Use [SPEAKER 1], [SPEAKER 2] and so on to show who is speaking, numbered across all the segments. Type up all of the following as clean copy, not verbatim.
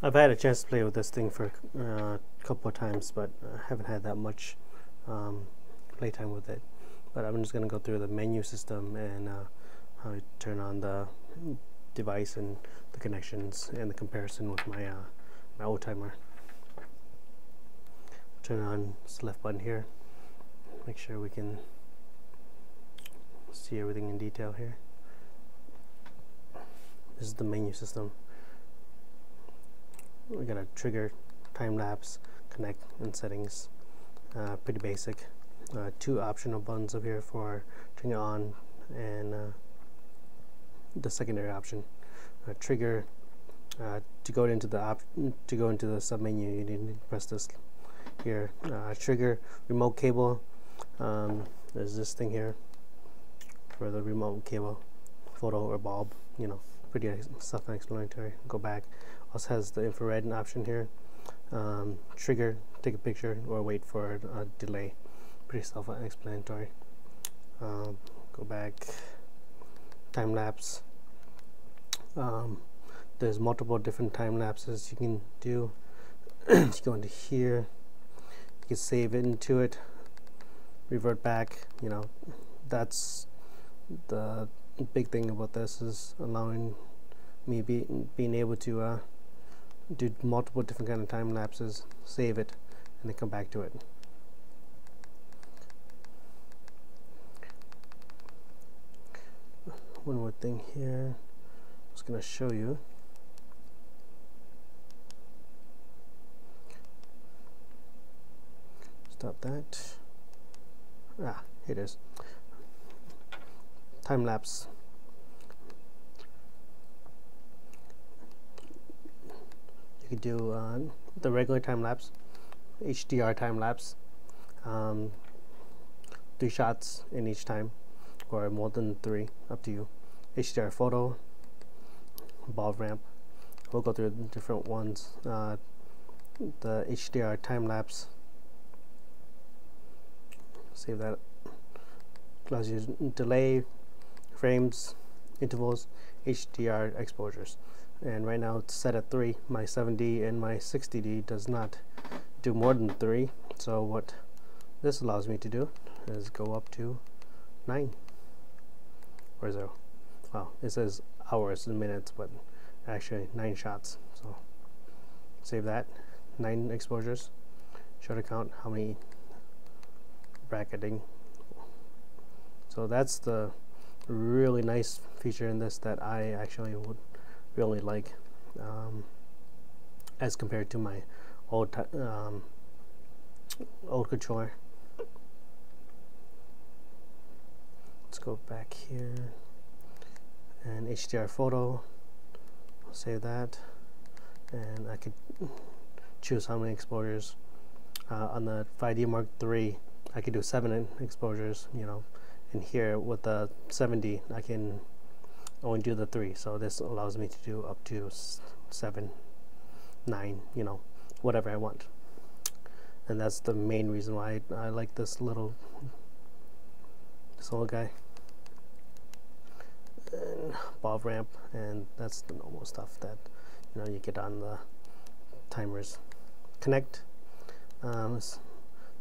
[SPEAKER 1] I've had a chance to play with this thing for a couple of times, but I haven't had that much playtime with it. But I'm just going to go through the menu system and how to turn on the device and the connections and the comparison with my my old timer. Turn on this left button here. Make sure we can see everything in detail here. This is the menu system. We got a trigger, time lapse, connect, and settings. Pretty basic. Two optional buttons up here for turning it on, and the secondary option. Trigger. To go into the sub menu, you need to press this here. Trigger, remote cable. There's this thing here for the remote cable, photo or bulb. You know, pretty self-explanatory. Go back. Also has the infrared option here. Trigger, take a picture, or wait for a delay. Pretty self-explanatory. Go back. Time lapse. There's multiple different time lapses you can do. You go into here. You can save it into it. Revert back. You know, that's the big thing about this, is allowing me being able to do multiple different kind of time lapses, save it, and then come back to it. One more thing here, I was going to show you. Stop that. Here it is. Time lapse. You could do the regular time lapse, HDR time lapse, 3 shots in each time, or more than 3, up to you. HDR photo, bulb ramp. We'll go through different ones. The HDR time lapse. Save that. Allows you to delay, frames, intervals, HDR exposures. And right now it's set at 3. My 7D and my 60D does not do more than 3. So what this allows me to do is go up to 9 or 0. Well, it says hours and minutes, but actually 9 shots. So save that. 9 exposures. Shutter count, how many bracketing. So that's the really nice feature in this that I actually would really like, as compared to my old controller. Let's go back here, and HDR photo, I'll save that, and I could choose how many exposures. On the 5D Mark III, I could do 7 exposures, you know, and here with the 7D I can only do the 3, so this allows me to do up to 7, 9, you know, whatever I want. And that's the main reason why I like this little guy. And bulb ramp, and that's the normal stuff that, you know, you get on the timers. Connect. There's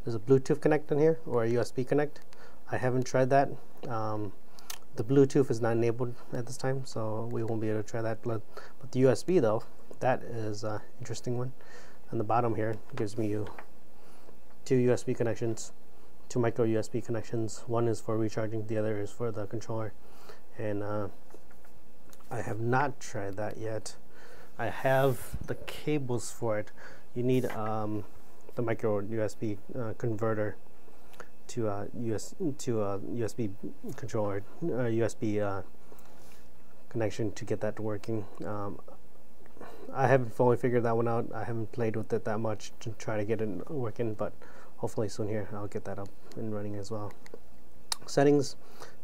[SPEAKER 1] a Bluetooth connect in here, or a USB connect. I haven't tried that. The Bluetooth is not enabled at this time, so we won't be able to try that. But the USB, though, that is an interesting one. On the bottom here, gives me 2 USB connections, 2 micro USB connections. One is for recharging, the other is for the controller. And I have not tried that yet. I have the cables for it. You need the micro USB converter to a USB controller, USB connection to get that working. I haven't fully figured that one out. I haven't played with it that much to try to get it working, but hopefully soon here I'll get that up and running as well. Settings.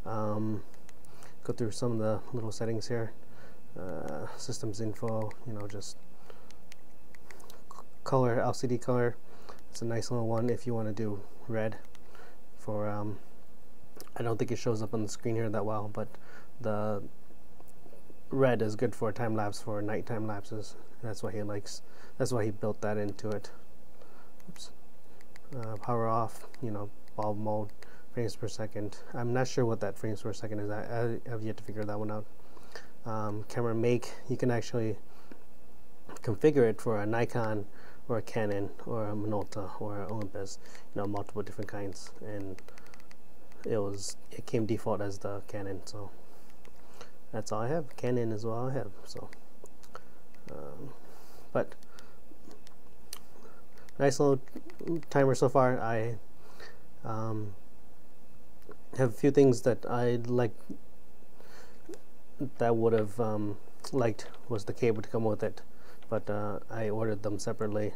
[SPEAKER 1] Go through some of the little settings here. Systems info, you know, just color, LCD color. It's a nice little one if you want to do red. For I don't think it shows up on the screen here that well, but the red is good for time lapse, for night time lapses, That's why he likes. That's why he built that into it. Oops. Power off. You know, bulb mode, frames per second. I'm not sure what that frames per second is. I have yet to figure that one out. Camera make. You can actually configure it for a Nikon or a Canon or a Minolta or a Olympus. You know, multiple different kinds, and it came default as the Canon. So that's all I have. Canon is all I have. So, but nice little timer so far. I have a few things that I like that would have liked was the cable to come with it, but I ordered them separately.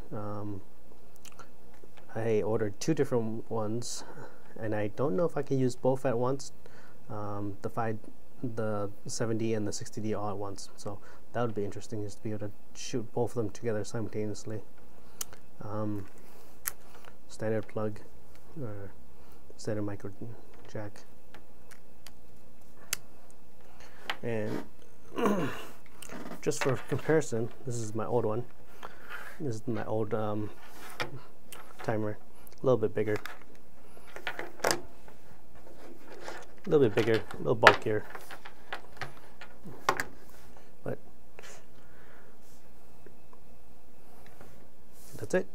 [SPEAKER 1] I ordered 2 different ones, and I don't know if I can use both at once. The 7D and the 60D all at once. So that would be interesting, just to be able to shoot both of them together simultaneously. Standard plug or standard micro jack, and just for comparison, this is my old one. This is my old timer, a little bit bigger, a little bulkier, but that's it.